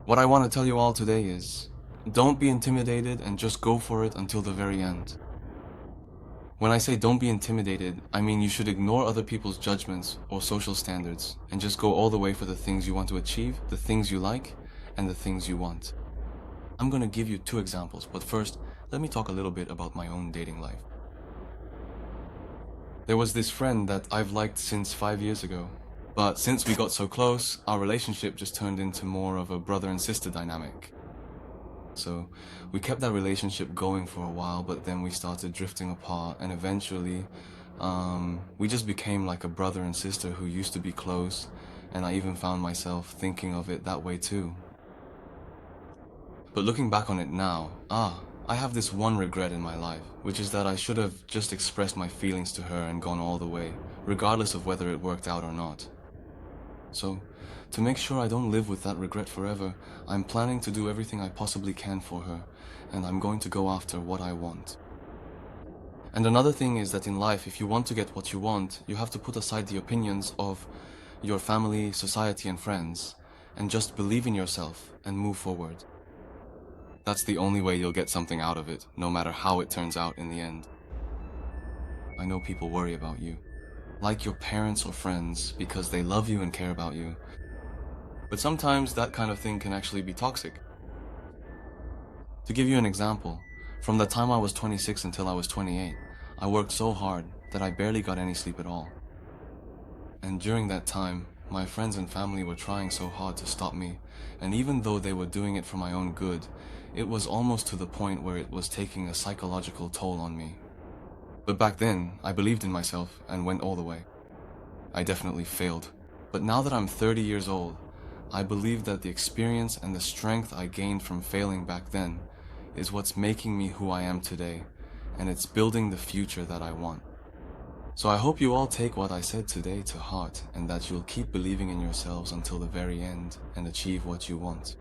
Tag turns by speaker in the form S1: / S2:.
S1: What I want to tell you all today is, don't be intimidated and just go for it until the very end. When I say don't be intimidated, I mean you should ignore other people's judgments or social standards and just go all the way for the things you want to achieve, the things you like, and the things you want. I'm gonna give you two examples, but first, let me talk a little bit about my own dating life. There was this friend that I've liked since 5 years ago, but since we got so close, our relationship just turned into more of a brother and sister dynamic. So we kept that relationship going for a while, but then we started drifting apart, and eventually, we just became like a brother and sister who used to be close, and I even found myself thinking of it that way too. But looking back on it now, I have this one regret in my life, which is that I should have just expressed my feelings to her and gone all the way, regardless of whether it worked out or not. So, to make sure I don't live with that regret forever, I'm planning to do everything I possibly can for her, and I'm going to go after what I want. And another thing is that in life, if you want to get what you want, you have to put aside the opinions of your family, society, and friends, and just believe in yourself and move forward. That's the only way you'll get something out of it, no matter how it turns out in the end. I know people worry about you, like your parents or friends, because they love you and care about you. But sometimes that kind of thing can actually be toxic. To give you an example, from the time I was 26 until I was 28, I worked so hard that I barely got any sleep at all. And during that time, my friends and family were trying so hard to stop me, and even though they were doing it for my own good, it was almost to the point where it was taking a psychological toll on me. But back then, I believed in myself and went all the way. I definitely failed. But now that I'm 30 years old, I believe that the experience and the strength I gained from failing back then is what's making me who I am today, and it's building the future that I want. So I hope you all take what I said today to heart, and that you'll keep believing in yourselves until the very end and achieve what you want.